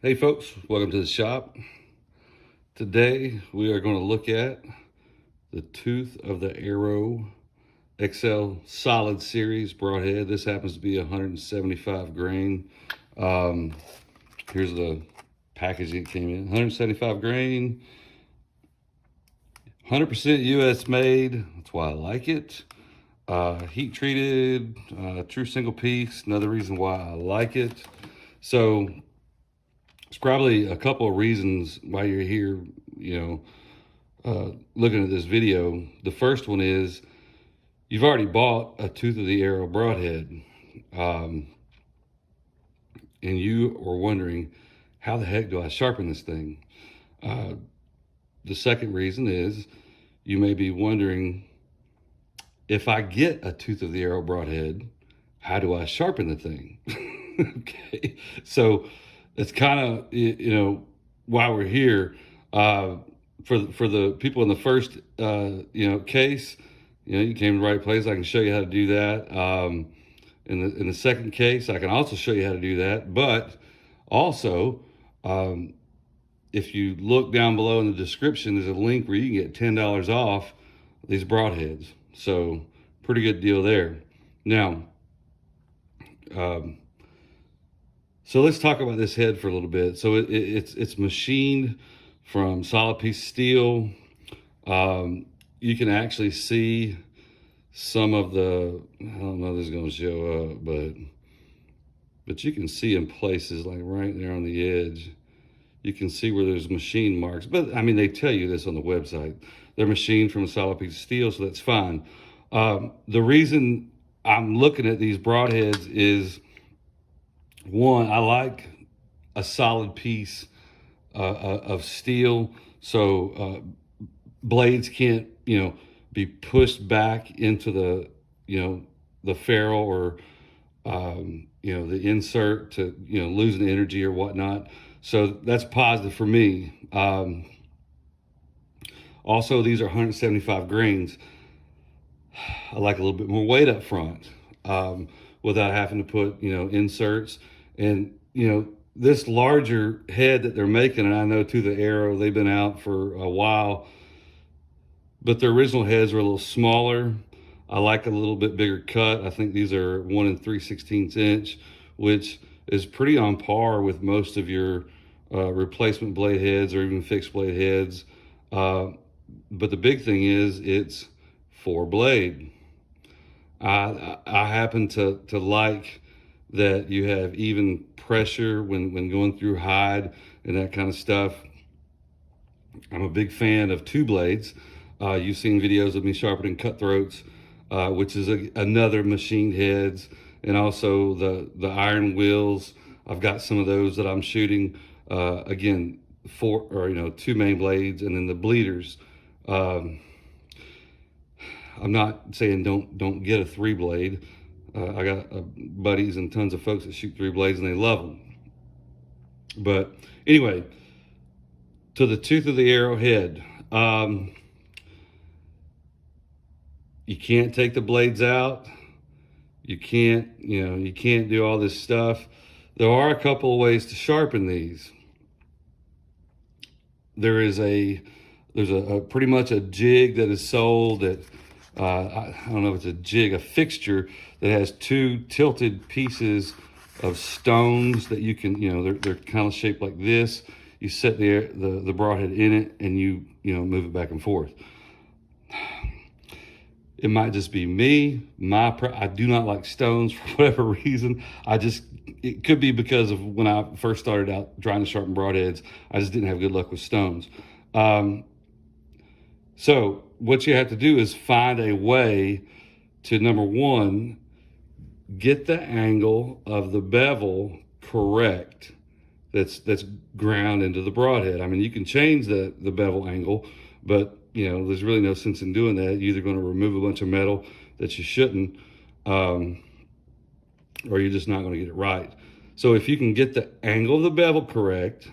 Hey folks, welcome to the shop. Today we are going to look at the tooth of the Arrow XL Solid Series broadhead. This happens to be 175 grain. Here's the packaging it came in. 175 grain, 100% US made. That's why I like it. Heat treated, true single piece. Another reason why I like it. So there's probably a couple of reasons why you're here, looking at this video. The first one is you've already bought a tooth of the arrow broadhead, and you are wondering, how the heck do I sharpen this thing? The second reason is you may be wondering, if I get a tooth of the arrow broadhead, how do I sharpen the thing? Okay, so it's kind of why we're here. For the people in the first case, you came to the right place. I can show you how to do that. In the second case, I can also show you how to do that. But also, if you look down below in the description, there's a link where you can get $10 off these broadheads. So pretty good deal there. Now, so let's talk about this head for a little bit. So it's machined from solid piece steel. You can actually see some of the, I don't know if this is going to show up, but you can see in places like right there on the edge, you can see where there's machine marks. But I mean, they tell you this on the website. They're machined from a solid piece of steel, so that's fine. The reason I'm looking at these broadheads is, one, I like a solid piece of steel, so blades can't, be pushed back into the ferrule or the insert to losing energy or whatnot. So that's positive for me. Also, these are 175 grains. I like a little bit more weight up front, without having to put inserts. And this larger head that they're making, and I know to the Arrow, they've been out for a while, but the original heads were a little smaller. I like a little bit bigger cut. I think these are 1 3/16 inch, which is pretty on par with most of your replacement blade heads or even fixed blade heads. But the big thing is it's 4-blade. I happen to like that you have even pressure when going through hide and that kind of stuff. I'm a big fan of 2 blades. You've seen videos of me sharpening cutthroats, which is another machined heads, and also the iron wheels. I've got some of those that I'm shooting. Again, 2 main blades, and then the bleeders. I'm not saying don't get a 3-blade. I got buddies and tons of folks that shoot 3 blades and they love them. But anyway, to the tooth of the arrow head. You can't take the blades out. You can't do all this stuff. There are a couple of ways to sharpen these. There's a pretty much a jig that is sold that, I don't know if it's a jig, a fixture that has 2 tilted pieces of stones that you can, they're kind of shaped like this. You set the broadhead in it and you move it back and forth. It might just be me. I do not like stones for whatever reason. It could be because of when I first started out trying to sharpen broadheads, I just didn't have good luck with stones. So what you have to do is find a way to, number one, get the angle of the bevel correct that's ground into the broadhead. I mean, you can change the bevel angle, but there's really no sense in doing that. You're either going to remove a bunch of metal that you shouldn't, or you're just not going to get it right. So if you can get the angle of the bevel correct,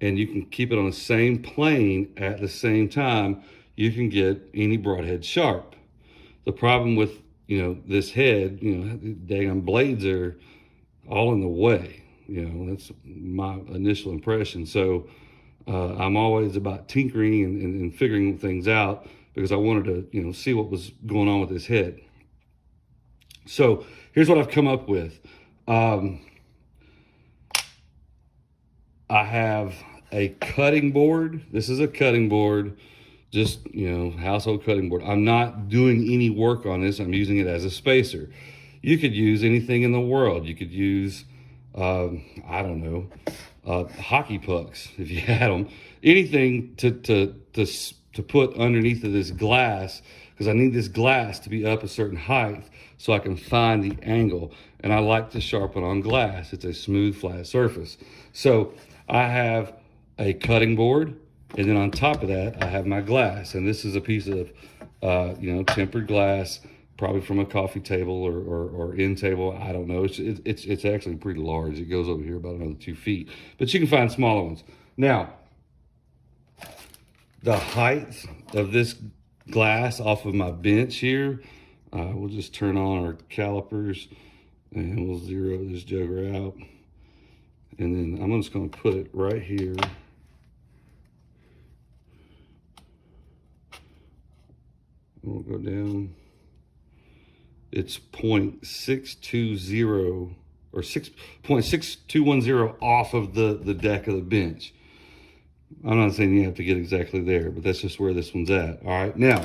and you can keep it on the same plane at the same time, you can get any broadhead sharp. The problem with this head, daggone blades are all in the way. You know, that's my initial impression. So I'm always about tinkering and figuring things out because I wanted to, you know, see what was going on with this head. So here's what I've come up with. I have a cutting board. This is a cutting board, just, you know, household cutting board. I'm not doing any work on this. I'm using it as a spacer. You could use anything in the world. You could use, I don't know, hockey pucks if you had them. Anything to put underneath of this glass, because I need this glass to be up a certain height so I can find the angle. And I like to sharpen on glass. It's a smooth, flat surface. So I have a cutting board, and then on top of that, I have my glass. And this is a piece of, you know, tempered glass, probably from a coffee table or end table. I don't know. It's actually pretty large. It goes over here about another 2 feet, but you can find smaller ones. Now, the height of this glass off of my bench here, we'll just turn on our calipers and we'll zero this joker out. And then I'm just going to put it right here. We'll go down. It's 0.620 or 6.6210 off of the deck of the bench. I'm not saying you have to get exactly there, but that's just where this one's at. All right, now,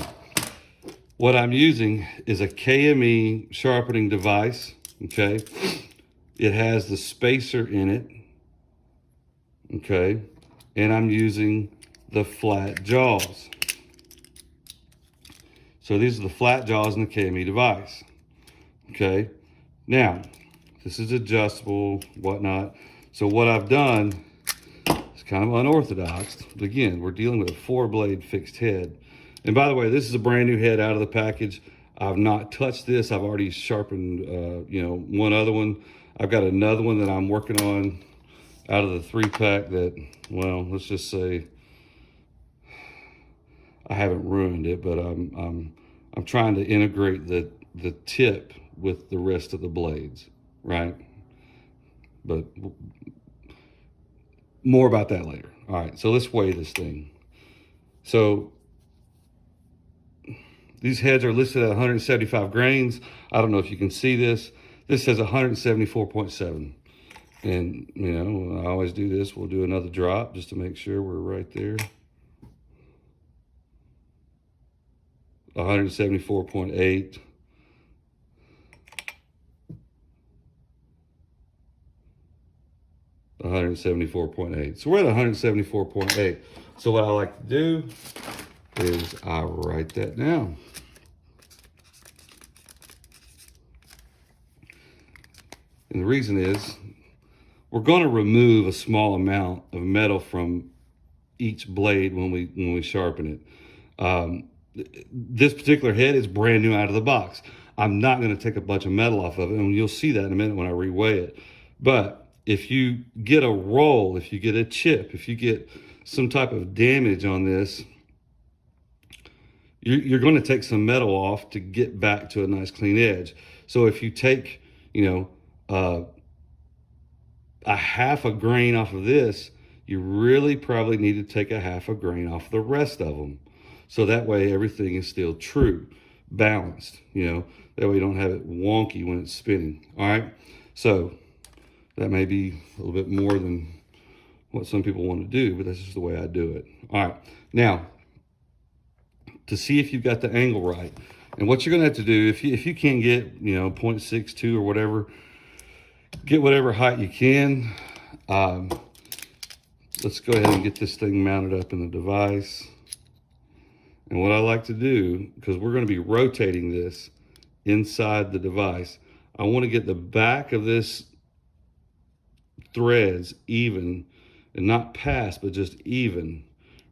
what I'm using is a KME sharpening device, okay? It has the spacer in it, okay? And I'm using the flat jaws. So these are the flat jaws in the KME device, okay? Now, this is adjustable, whatnot. So what I've done, kind of unorthodox, but again, we're dealing with a 4-blade fixed head. And by the way, this is a brand new head out of the package. I've not touched this. I've already sharpened, you know, one other one. I've got another one that I'm working on out of the 3-pack that, well, let's just say I haven't ruined it, but I'm trying to integrate the tip with the rest of the blades, right? But more about that later. All right, so let's weigh this thing. So these heads are listed at 175 grains. I don't know if you can see this. This says 174.7. And, you know, I always do this. We'll do another drop just to make sure we're right there. 174.8. $174.8. So we're at 174.8. So what I like to do is I write that down. And the reason is we're going to remove a small amount of metal from each blade when we sharpen it. This particular head is brand new out of the box. I'm not going to take a bunch of metal off of it, and you'll see that in a minute when I reweigh it. But if you get a roll, if you get a chip, if you get some type of damage on this, you're going to take some metal off to get back to a nice clean edge. So if you take, you know, a half a grain off of this, you really probably need to take a half a grain off the rest of them. So that way everything is still true, balanced, you know, that way you don't have it wonky when it's spinning. All right, so that may be a little bit more than what some people want to do, but that's just the way I do it. All right, now, to see if you've got the angle right, and what you're gonna have to do, if you can't get, you know, 0.62 or whatever, get whatever height you can. Let's go ahead and get this thing mounted up in the device. And what I like to do, because we're gonna be rotating this inside the device, I wanna get the back of this threads even, and not past, but just even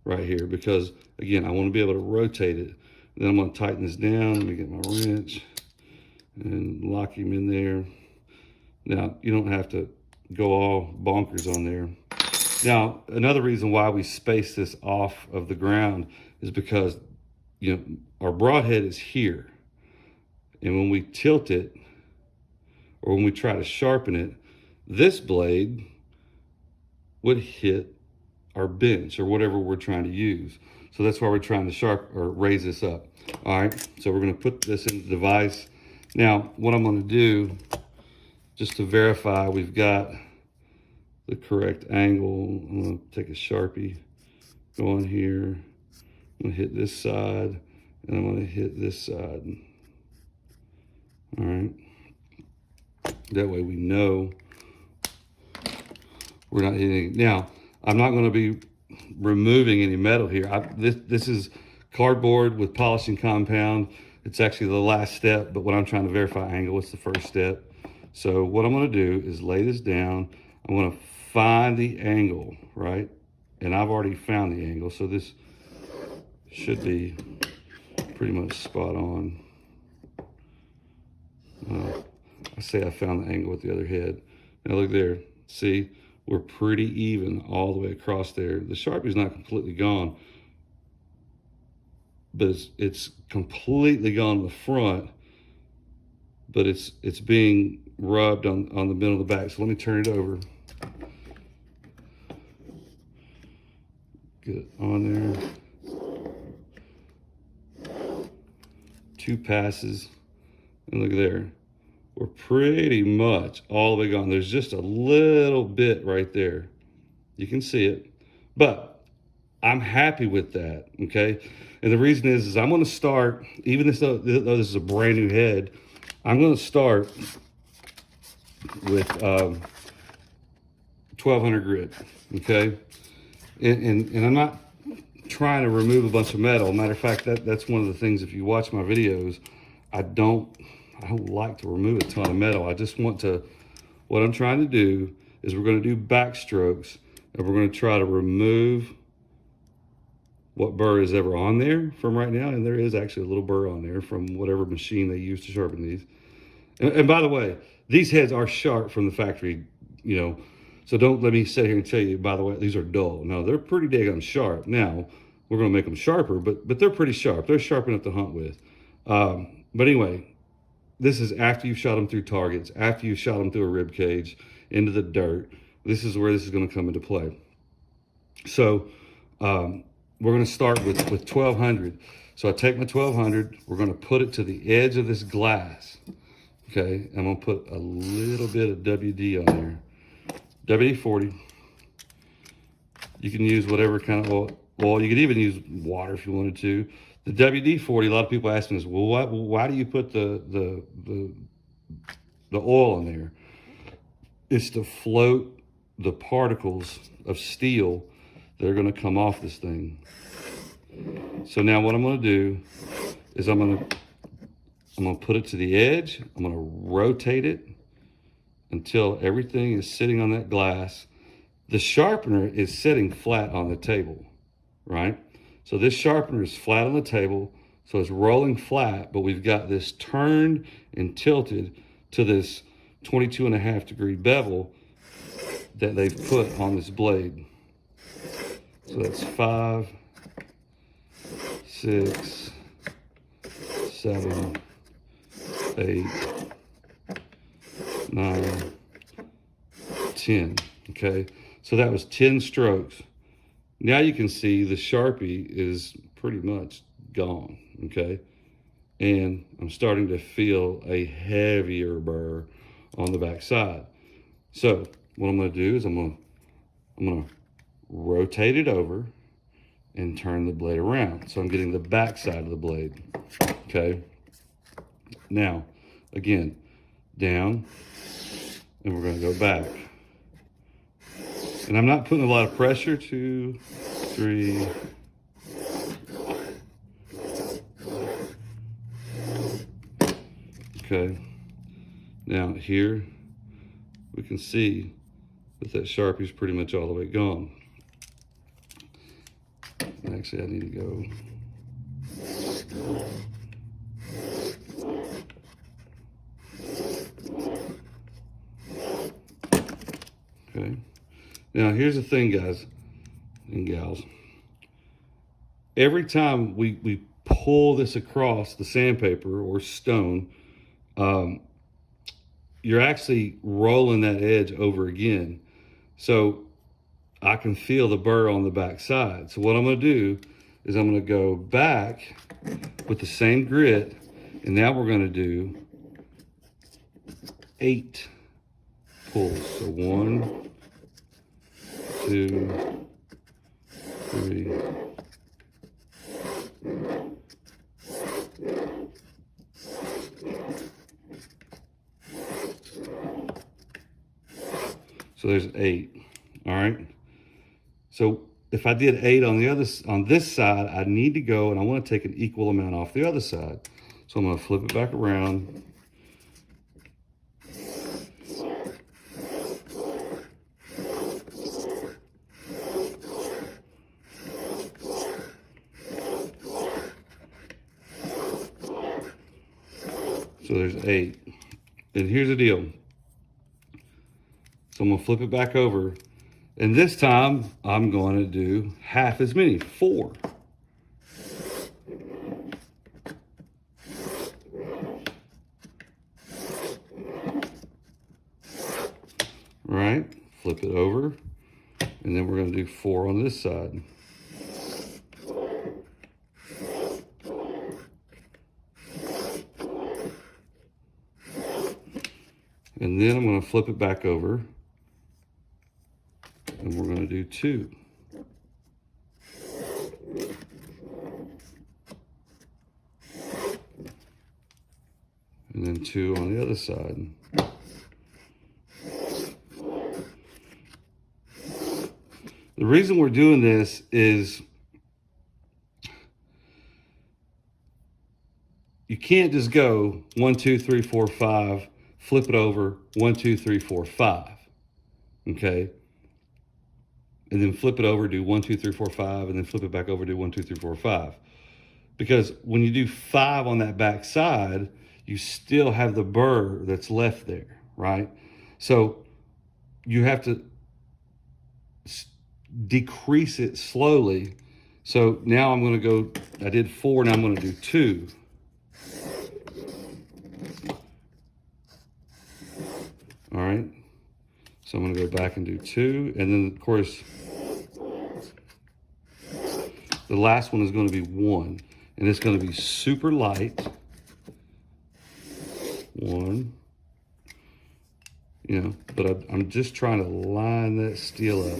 right here, because again, I want to be able to rotate it. And then I'm going to tighten this down. Let me get my wrench and lock him in there. Now, you don't have to go all bonkers on there. Now, another reason why we space this off of the ground is because, you know, our broadhead is here. And when we tilt it, or when we try to sharpen it, this blade would hit our bench or whatever we're trying to use. So that's why we're trying to raise this up. All right, so we're gonna put this in the device. Now, what I'm gonna do, just to verify we've got the correct angle, I'm gonna take a Sharpie, go on here, I'm gonna hit this side, and I'm gonna hit this side. All right, that way we know we're not hitting. Now, I'm not gonna be removing any metal here. This is cardboard with polishing compound. It's actually the last step, but when I'm trying to verify angle, it's the first step. So what I'm gonna do is lay this down. I'm gonna find the angle, right? And I've already found the angle, so this should be pretty much spot on. I say I found the angle with the other head. Now look there, see? We're pretty even all the way across there. The Sharpie's not completely gone, but it's completely gone in the front, but it's being rubbed on the middle of the back. So let me turn it over. Get it on there. 2 passes, and look there. We're pretty much all the way gone. There's just a little bit right there. You can see it, but I'm happy with that, okay? And the reason is I'm gonna start, even though this is a brand new head, I'm gonna start with 1200 grit, okay? And I'm not trying to remove a bunch of metal. Matter of fact, that's one of the things, if you watch my videos, I don't like to remove a ton of metal. I just want to, what I'm trying to do is we're going to do back strokes, and we're going to try to remove what burr is ever on there from right now. And there is actually a little burr on there from whatever machine they use to sharpen these. And by the way, these heads are sharp from the factory, you know, so don't let me sit here and tell you, by the way, these are dull. No, they're pretty daggone sharp. Now, we're going to make them sharper, but they're pretty sharp. They're sharp enough to hunt with. But anyway, this is after you've shot them through targets, after you've shot them through a rib cage, into the dirt. This is where this is going to come into play. So we're going to start with 1200. So I take my 1200, we're going to put it to the edge of this glass. Okay, I'm going to put a little bit of WD on there. WD-40. You can use whatever kind of oil. You could even use water if you wanted to. The WD-40, a lot of people ask me this, well, why do you put the oil in there? It's to float the particles of steel that are going to come off this thing. So now what I'm going to do is I'm going to put it to the edge. I'm going to rotate it until everything is sitting on that glass. The sharpener is sitting flat on the table, right? So this sharpener is flat on the table, so it's rolling flat, but we've got this turned and tilted to this 22.5-degree bevel that they've put on this blade. So that's 5, 6, 7, 8, 9, 10, okay? So that was 10 strokes. Now you can see the Sharpie is pretty much gone, okay? And I'm starting to feel a heavier burr on the back side. So what I'm gonna do is I'm gonna rotate it over and turn the blade around. So I'm getting the back side of the blade, okay? Now, again, down, and we're gonna go back. And I'm not putting a lot of pressure. 2, 3. Okay. Now here, we can see that Sharpie's pretty much all the way gone. Actually, I need to go. Okay. Now, here's the thing, guys and gals. Every time we pull this across the sandpaper or stone, you're actually rolling that edge over again. So I can feel the burr on the back side. So what I'm gonna do is I'm gonna go back with the same grit, and now we're gonna do 8 pulls. So 1, 2, 3. So there's 8, all right? So if I did 8 on this side, I need to go and I want to take an equal amount off the other side. So I'm going to flip it back around. So there's 8. And here's the deal. So I'm going to flip it back over. And this time, I'm going to do half as many, 4. Right, flip it over, and then we're going to do 4 on this side. And then I'm going to flip it back over, and we're going to do 2. And then 2 on the other side. The reason we're doing this is you can't just go 1, 2, 3, 4, 5, flip it over, 1, 2, 3, 4, 5, okay? And then flip it over, do 1, 2, 3, 4, 5, and then flip it back over, do 1, 2, 3, 4, 5. Because when you do 5 on that back side, you still have the burr that's left there, right? So you have to decrease it slowly. So now I'm going to go, I did 4, now I'm going to do 2. All right, so I'm going to go back and do 2, and then of course the last one is going to be 1, and it's going to be super light. 1, you know, but I'm just trying to line that steel up.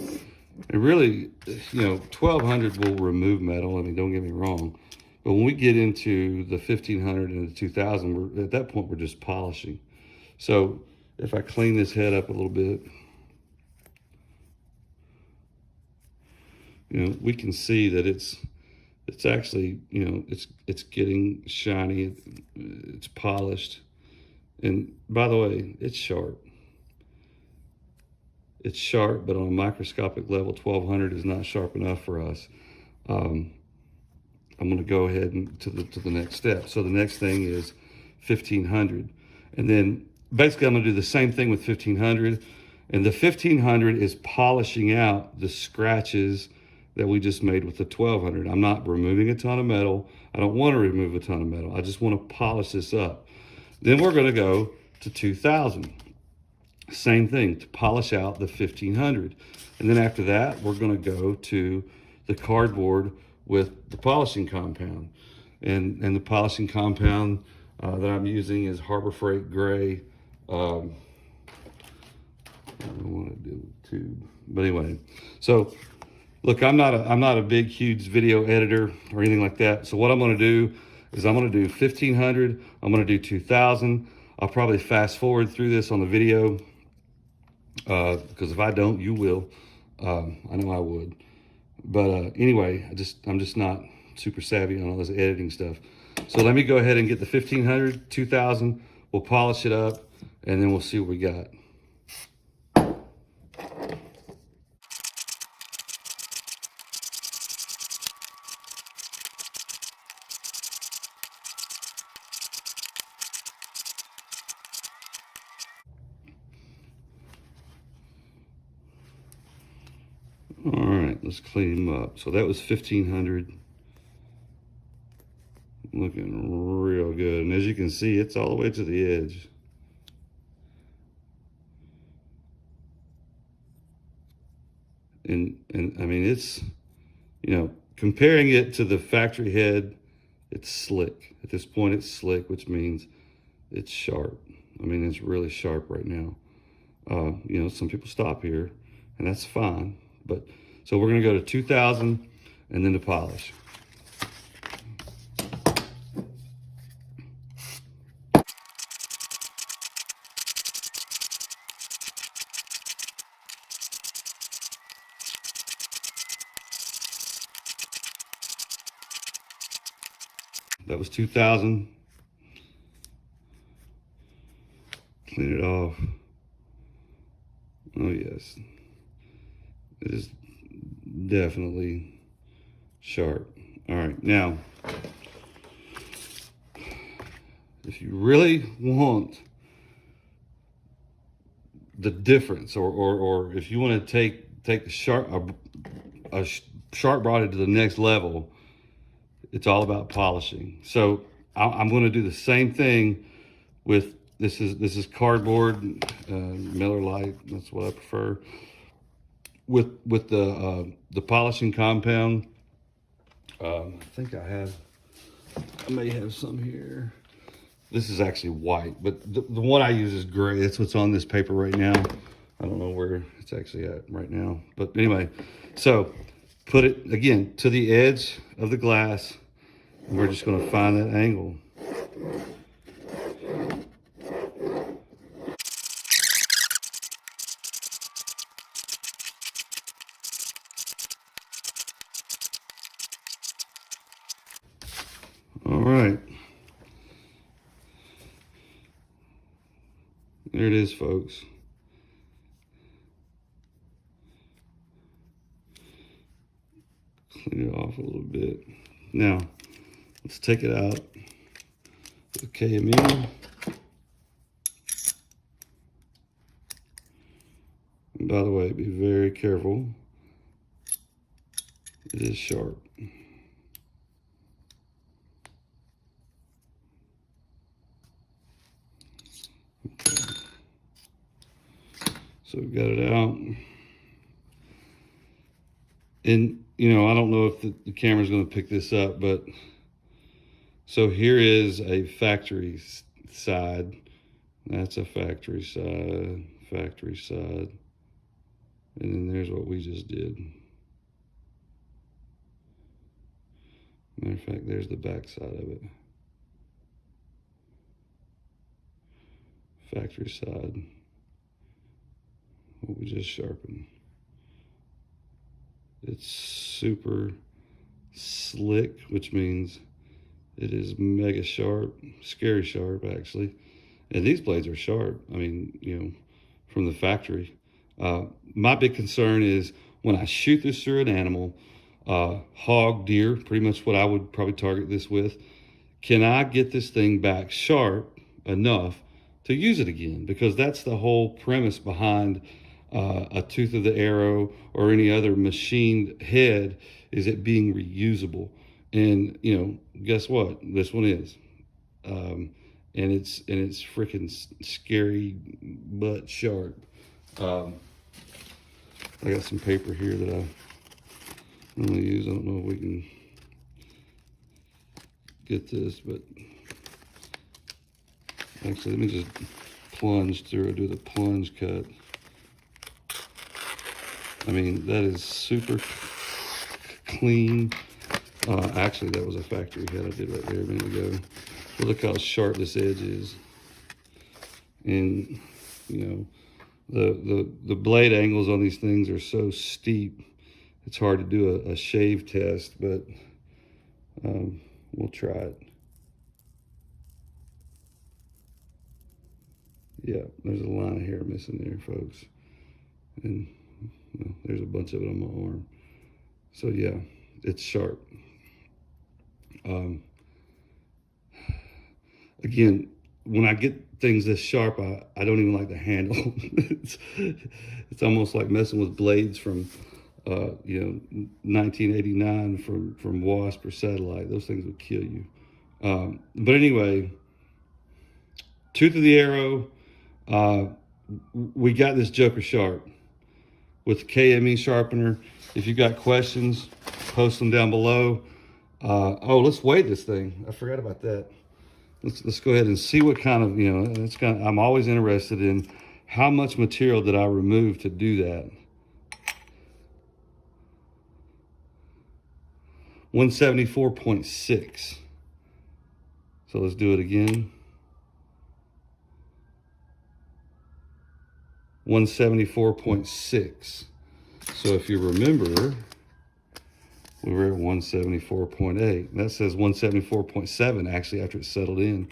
And really, you know, 1200 will remove metal. I mean, don't get me wrong. But when we get into the 1500 and the 2000, at that point, we're just polishing. So if I clean this head up a little bit, you know, we can see that it's actually, you know, it's getting shiny, it's polished. And by the way, it's sharp. It's sharp, but on a microscopic level, 1200 is not sharp enough for us. I'm going to go ahead and to the next step. So the next thing is 1500, and then basically I'm going to do the same thing with 1500, and the 1500 is polishing out the scratches that we just made with the 1200. I'm not removing a ton of metal. I don't want to remove a ton of metal. I just want to polish this up. Then we're going to go to 2000. Same thing, to polish out the 1500. And then after that, we're going to go to the cardboard with the polishing compound. And the polishing compound that I'm using is Harbor Freight Gray. I don't want to do a tube, but anyway. So look, I'm not a big, huge video editor or anything like that. So what I'm going to do is I'm going to do 1500. I'm going to do 2000. I'll probably fast forward through this on the video. Because if I don't, you will. I know I would. But anyway, I'm just not super savvy on all this editing stuff. So let me go ahead and get the 1500, 2000. We'll polish it up, and then we'll see what we got. All right, let's clean them up. So that was 1500. Looking real good. And as you can see, it's all the way to the edge. And I mean, it's, comparing it to the factory head, it's slick. At this point, it's slick, which means it's sharp. I mean, it's really sharp right now. Some people stop here, and that's fine. But so we're gonna go to 2000 and then to polish. That was 2000. Clean it off. Oh yes, it is definitely sharp. All right, now, if you really want the difference, or if you want to take the sharp broadhead to the next level, it's all about polishing. So I'm going to do the same thing with this is cardboard, Miller Lite. That's what I prefer. With the polishing compound. I think I may have some here. This is actually white, but the one I use is gray. That's what's on this paper right now. I don't know where it's actually at right now. But anyway, so put it, again, to the edge of the glass, and we're just going to find that angle. All right. There it is, folks. Clean it off a little bit. Now, let's take it out with the KME. And by the way, be very careful. It is sharp. Okay. So we've got it out. And, I don't know if the camera's going to pick this up, but so here is a factory side. That's a factory side. And then there's what we just did. Matter of fact, there's the back side of it. Factory side. What we just sharpened. It's super slick, which means it is mega sharp, scary sharp actually. And these blades are sharp. I mean, from the factory. My big concern is when I shoot this through an animal, hog, deer, pretty much what I would probably target this with. Can I get this thing back sharp enough to use it again? Because that's the whole premise behind a tooth of the arrow or any other machined head, is it being reusable. And guess what? This one is. And it's freaking scary but sharp. I got some paper here that I normally use. I don't know if we can get this, but actually let me just plunge through it, do the plunge cut. I mean, that is super clean. Actually, that was a factory head I did right there a minute ago. But look how sharp this edge is. And, the blade angles on these things are so steep. It's hard to do a shave test, but we'll try it. Yeah, there's a line of hair missing there, folks. And there's a bunch of it on my arm. So yeah, it's sharp. Again, when I get things this sharp, I don't even like the handle. it's almost like messing with blades from 1989 from Wasp or Satellite. Those things would kill you. But anyway, tooth of the arrow, we got this joker sharp. with the KME sharpener. If you've got questions, post them down below. Oh, let's weigh this thing. I forgot about that. Let's go ahead and see what kind of, I'm always interested in how much material did I remove to do that. 174.6. So let's do it again. 174.6. So if you remember, we were at 174.8. That says 174.7 actually after it settled in.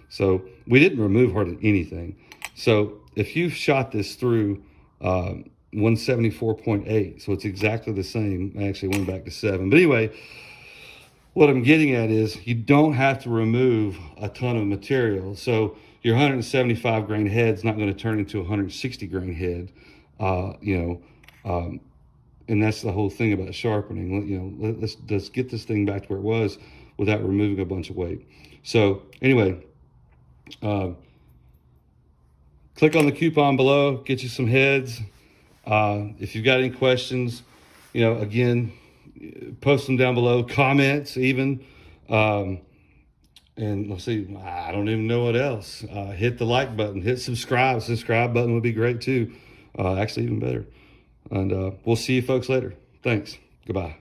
So we didn't remove hardly anything. So if you shot this through 174.8, so it's exactly the same. I actually went back to 7. But anyway, what I'm getting at is you don't have to remove a ton of material. So your 175 grain head's not going to turn into a 160 grain head, and that's the whole thing about sharpening. Let's get this thing back to where it was without removing a bunch of weight. So anyway, click on the coupon below, get you some heads. If you've got any questions, again, post them down below, comments even. And let's see, I don't even know what else. Hit the like button, hit subscribe. Subscribe button would be great too. Actually, even better. And we'll see you folks later. Thanks. Goodbye.